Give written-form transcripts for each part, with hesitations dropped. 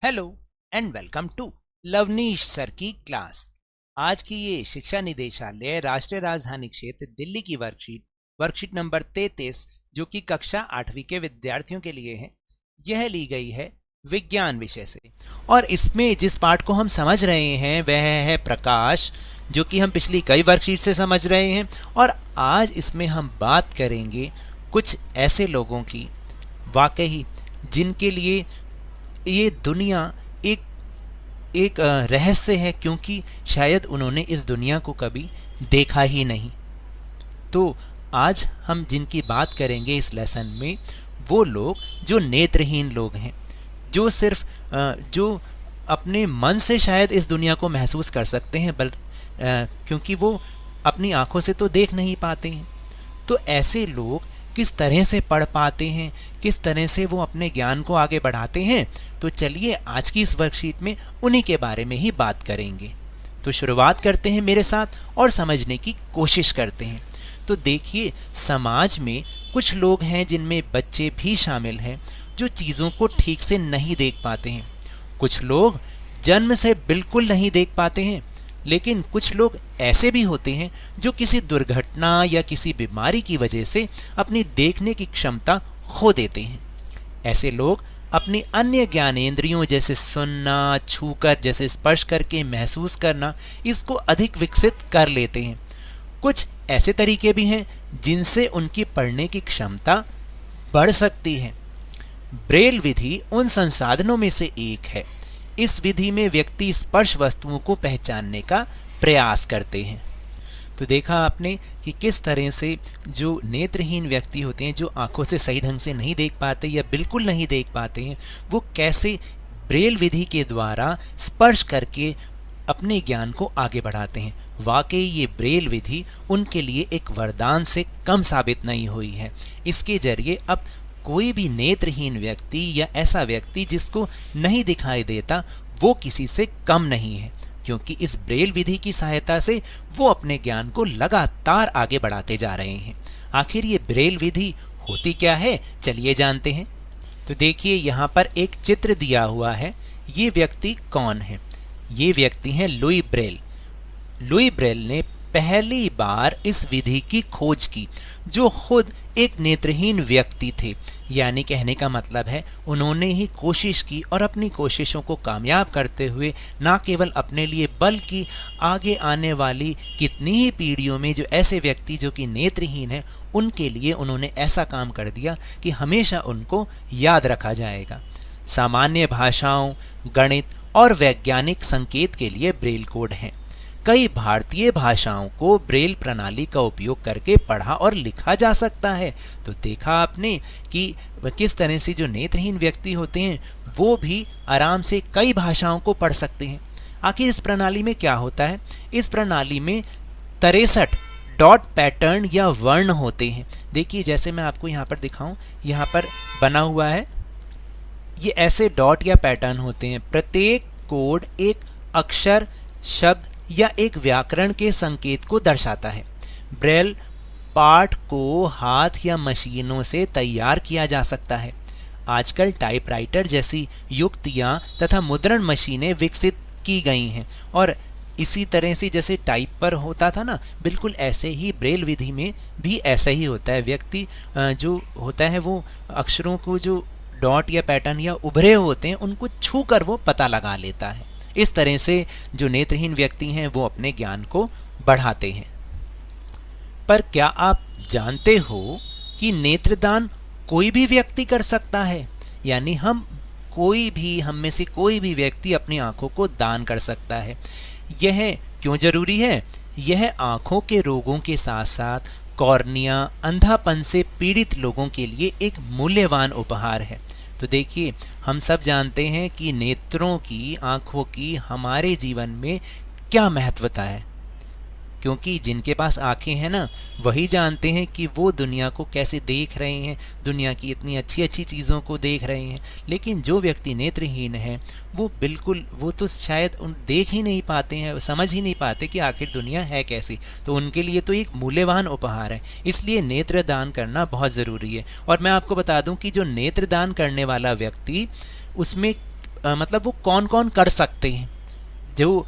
Hello and welcome to Lovneesh sir की class. आज की ये शिक्षा निदेशालय राष्ट्रीय राजधानी क्षेत्र दिल्ली की वर्कशीट नंबर 33 जो कि कक्षा 8वीं के विद्यार्थियों के लिए है, यह ली गई है विज्ञान विषय से। और इसमें जिस पाठ को हम समझ रहे हैं वह है प्रकाश, जो कि हम पिछली कई वर्कशीट से समझ रहे हैं। और आज इसमें हम बात करेंगे कुछ ऐसे लोगों की, वाकई जिनके लिए ये दुनिया एक एक रहस्य है, क्योंकि शायद उन्होंने इस दुनिया को कभी देखा ही नहीं। तो आज हम जिनकी बात करेंगे इस लेसन में, वो लोग जो नेत्रहीन लोग हैं, जो सिर्फ जो अपने मन से शायद इस दुनिया को महसूस कर सकते हैं, क्योंकि वो अपनी आंखों से तो देख नहीं पाते हैं। तो ऐसे लोग किस तरह से पढ़ पाते हैं, किस तरह से वो अपने ज्ञान को आगे बढ़ाते हैं, तो चलिए आज की इस वर्कशीट में उन्हीं के बारे में ही बात करेंगे। तो शुरुआत करते हैं मेरे साथ और समझने की कोशिश करते हैं। तो देखिए, समाज में कुछ लोग हैं जिनमें बच्चे भी शामिल हैं जो चीज़ों को ठीक से नहीं देख पाते हैं। कुछ लोग जन्म से बिल्कुल नहीं देख पाते हैं, लेकिन कुछ लोग ऐसे भी होते हैं जो किसी दुर्घटना या किसी बीमारी की वजह से अपनी देखने की क्षमता खो देते हैं। ऐसे लोग अपनी अन्य ज्ञानेंद्रियों जैसे सुनना, छूकर, जैसे स्पर्श करके महसूस करना, इसको अधिक विकसित कर लेते हैं। कुछ ऐसे तरीके भी हैं जिनसे उनकी पढ़ने की क्षमता बढ़ सकती है। ब्रेल विधि उन संसाधनों में से एक है। इस विधि में व्यक्ति स्पर्श वस्तुओं को पहचानने का प्रयास करते हैं। तो देखा आपने कि किस तरह से जो नेत्रहीन व्यक्ति होते हैं, जो आंखों से सही ढंग से नहीं देख पाते या बिल्कुल नहीं देख पाते हैं, वो कैसे ब्रेल विधि के द्वारा स्पर्श करके अपने ज्ञान को आगे बढ़ाते हैं। वाकई ये ब्रेल विधि उनके लिए एक वरदान से कम साबित नहीं हुई है। इसके जरिए अब कोई भी नेत्रहीन व्यक्ति या ऐसा व्यक्ति जिसको नहीं दिखाई देता, वो किसी से कम नहीं है, क्योंकि इस ब्रेल विधि की सहायता से वो अपने ज्ञान को लगातार आगे बढ़ाते जा रहे हैं। आखिर ये ब्रेल विधि होती क्या है, चलिए जानते हैं। तो देखिए, यहाँ पर एक चित्र दिया हुआ है। ये व्यक्ति कौन है? ये व्यक्ति हैं लुई ब्रेल। लुई ब्रेल ने पहली बार इस विधि की खोज की, जो खुद एक नेत्रहीन व्यक्ति थे। यानी कहने का मतलब है, उन्होंने ही कोशिश की और अपनी कोशिशों को कामयाब करते हुए ना केवल अपने लिए बल्कि आगे आने वाली कितनी ही पीढ़ियों में जो ऐसे व्यक्ति जो कि नेत्रहीन हैं, उनके लिए उन्होंने ऐसा काम कर दिया कि हमेशा उनको याद रखा जाएगा। सामान्य भाषाओं, गणित और वैज्ञानिक संकेत के लिए ब्रेल कोड हैं। कई भारतीय भाषाओं को ब्रेल प्रणाली का उपयोग करके पढ़ा और लिखा जा सकता है। तो देखा आपने कि किस तरह से जो नेत्रहीन व्यक्ति होते हैं वो भी आराम से कई भाषाओं को पढ़ सकते हैं। आखिर इस प्रणाली में क्या होता है? इस प्रणाली में 63 डॉट पैटर्न या वर्ण होते हैं। देखिए, जैसे मैं आपको यहाँ पर दिखाऊं, यहाँ पर बना हुआ है, ये ऐसे डॉट या पैटर्न होते हैं। प्रत्येक कोड एक अक्षर, शब्द या एक व्याकरण के संकेत को दर्शाता है। ब्रेल पाठ को हाथ या मशीनों से तैयार किया जा सकता है। आजकल टाइपराइटर जैसी युक्तियां तथा मुद्रण मशीनें विकसित की गई हैं, और इसी तरह से जैसे टाइप पर होता था ना, बिल्कुल ऐसे ही ब्रेल विधि में भी ऐसा ही होता है। व्यक्ति जो होता है वो अक्षरों को, जो डॉट या पैटर्न या उभरे होते हैं, उनको छू कर वो पता लगा लेता है। इस तरह से जो नेत्रहीन व्यक्ति हैं वो अपने ज्ञान को बढ़ाते हैं। पर क्या आप जानते हो कि नेत्रदान कोई भी व्यक्ति कर सकता है? यानी हम में से कोई भी व्यक्ति अपनी आंखों को दान कर सकता है। यह क्यों जरूरी है? यह आंखों के रोगों के साथ साथ कॉर्निया, अंधापन से पीड़ित लोगों के लिए एक मूल्यवान उपहार है। तो देखिए, हम सब जानते हैं कि नेत्रों की, आँखों की हमारे जीवन में क्या महत्वता है, क्योंकि जिनके पास आँखें हैं ना, वही जानते हैं कि वो दुनिया को कैसे देख रहे हैं, दुनिया की इतनी अच्छी अच्छी चीज़ों को देख रहे हैं। लेकिन जो व्यक्ति नेत्रहीन है वो तो शायद देख ही नहीं पाते हैं, समझ ही नहीं पाते कि आखिर दुनिया है कैसी। तो उनके लिए तो एक मूल्यवान उपहार है। इसलिए नेत्रदान करना बहुत ज़रूरी है। और मैं आपको बता दूं कि जो नेत्रदान करने वाला व्यक्ति, उसमें मतलब वो कौन कौन कर सकते हैं। जो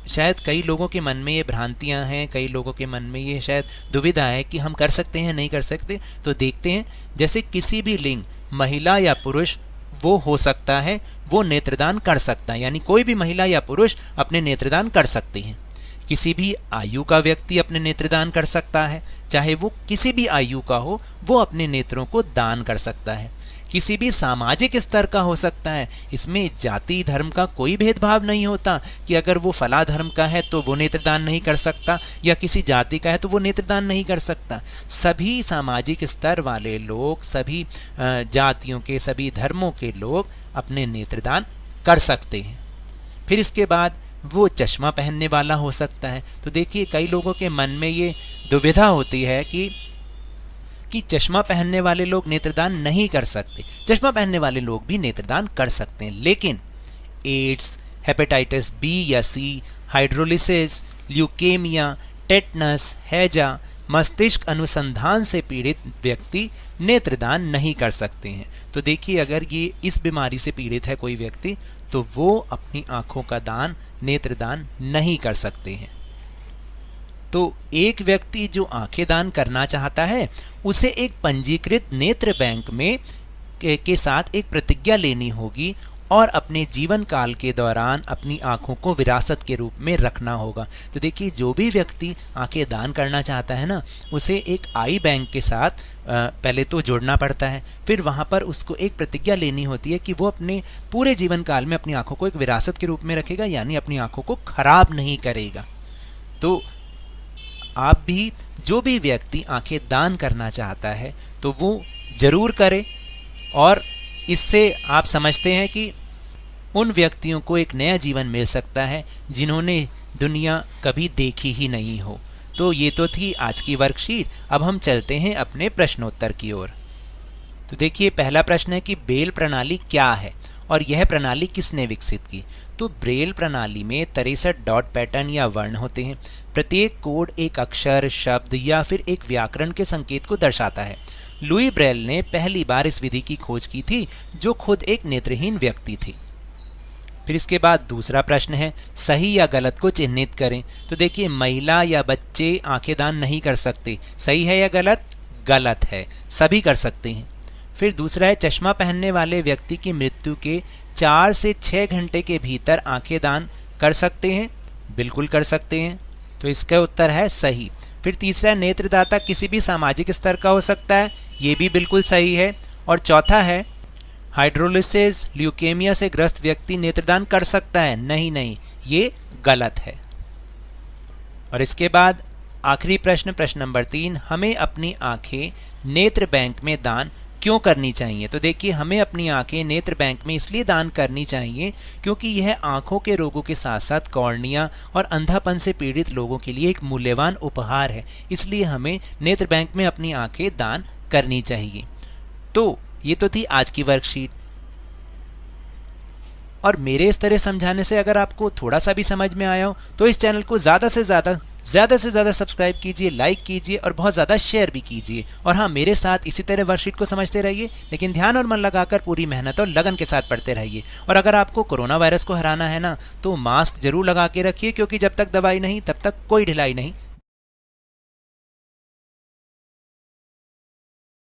शायद कई लोगों के मन में ये भ्रांतियां हैं, कई लोगों के मन में ये शायद दुविधा है कि हम कर सकते हैं नहीं कर सकते। तो देखते हैं, जैसे किसी भी लिंग, महिला या पुरुष वो हो सकता है, वो नेत्रदान कर सकता है, यानी कोई भी महिला या पुरुष अपने नेत्रदान कर सकते हैं। किसी भी आयु का व्यक्ति अपने नेत्रदान कर सकता है, चाहे वो किसी भी आयु का हो, वो अपने नेत्रों को दान कर सकता है। किसी भी सामाजिक स्तर का हो सकता है, इसमें जाति धर्म का कोई भेदभाव नहीं होता कि अगर वो फला धर्म का है तो वो नेत्रदान नहीं कर सकता, या किसी जाति का है तो वो नेत्रदान नहीं कर सकता। सभी सामाजिक स्तर वाले लोग, सभी जातियों के, सभी धर्मों के लोग अपने नेत्रदान कर सकते हैं। फिर इसके बाद वो चश्मा पहनने वाला हो सकता है। तो देखिए, कई लोगों के मन में ये दुविधा होती है कि चश्मा पहनने वाले लोग नेत्रदान नहीं कर सकते। चश्मा पहनने वाले लोग भी नेत्रदान कर सकते हैं, लेकिन एड्स, हेपेटाइटिस बी या सी, हाइड्रोलिसिस, ल्यूकेमिया, टेटनस, हैजा, मस्तिष्क अनुसंधान से पीड़ित व्यक्ति नेत्रदान नहीं कर सकते हैं। तो देखिए, अगर ये इस बीमारी से पीड़ित है कोई व्यक्ति, तो वो अपनी आँखों का दान, नेत्रदान नहीं कर सकते हैं। तो एक व्यक्ति जो आंखें दान करना चाहता है, उसे एक पंजीकृत नेत्र बैंक में के साथ एक प्रतिज्ञा लेनी होगी और अपने जीवन काल के दौरान अपनी आंखों को विरासत के रूप में रखना होगा। तो देखिए, जो भी व्यक्ति आंखें दान करना चाहता है ना, उसे एक आई बैंक के साथ पहले तो जुड़ना पड़ता है, फिर वहाँ पर उसको एक प्रतिज्ञा लेनी होती है कि वो अपने पूरे जीवन काल में अपनी आंखों को एक विरासत के रूप में रखेगा, यानी अपनी आंखों को खराब नहीं करेगा। तो आप भी, जो भी व्यक्ति आंखें दान करना चाहता है, तो वो जरूर करे, और इससे आप समझते हैं कि उन व्यक्तियों को एक नया जीवन मिल सकता है जिन्होंने दुनिया कभी देखी ही नहीं हो। तो ये तो थी आज की वर्कशीट। अब हम चलते हैं अपने प्रश्नोत्तर की ओर। तो देखिए, पहला प्रश्न है कि ब्रेल प्रणाली क्या है और यह प्रणाली किसने विकसित की। तो ब्रेल प्रणाली में 63 डॉट पैटर्न या वर्ण होते हैं। प्रत्येक कोड एक अक्षर, शब्द या फिर एक व्याकरण के संकेत को दर्शाता है। लुई ब्रेल ने पहली बार इस विधि की खोज की थी, जो खुद एक नेत्रहीन व्यक्ति थे। फिर इसके बाद दूसरा प्रश्न है, सही या गलत को चिन्हित करें। तो देखिए, महिला या बच्चे आंखें दान नहीं कर सकते। सही है या गलत? गलत है, सभी कर सकते हैं। फिर दूसरा है, चश्मा पहनने वाले व्यक्ति की मृत्यु के 4 से 6 घंटे के भीतर आंखें दान कर सकते हैं। बिल्कुल कर सकते हैं, तो इसका उत्तर है सही। फिर तीसरा, नेत्रदाता किसी भी सामाजिक स्तर का हो सकता है। ये भी बिल्कुल सही है। और चौथा है, हाइड्रोलिसिस, ल्यूकेमिया से ग्रस्त व्यक्ति नेत्रदान कर सकता है। नहीं, ये गलत है। और इसके बाद आखिरी प्रश्न, प्रश्न नंबर 3, हमें अपनी आंखें नेत्र बैंक में दान क्यों करनी चाहिए। तो देखिए, हमें अपनी आंखें नेत्र बैंक में इसलिए दान करनी चाहिए क्योंकि यह आंखों के रोगों के साथ साथ कॉर्निया और अंधापन से पीड़ित लोगों के लिए एक मूल्यवान उपहार है। इसलिए हमें नेत्र बैंक में अपनी आंखें दान करनी चाहिए। तो ये तो थी आज की वर्कशीट, और मेरे इस तरह समझाने से अगर आपको थोड़ा सा भी समझ में आया हो तो इस चैनल को ज़्यादा से ज़्यादा सब्सक्राइब कीजिए, लाइक कीजिए और बहुत ज़्यादा शेयर भी कीजिए। और हाँ, मेरे साथ इसी तरह वर्कशीट को समझते रहिए, लेकिन ध्यान और मन लगाकर पूरी मेहनत और लगन के साथ पढ़ते रहिए। और अगर आपको कोरोना वायरस को हराना है ना, तो मास्क जरूर लगा के रखिए, क्योंकि जब तक दवाई नहीं तब तक कोई ढिलाई नहीं।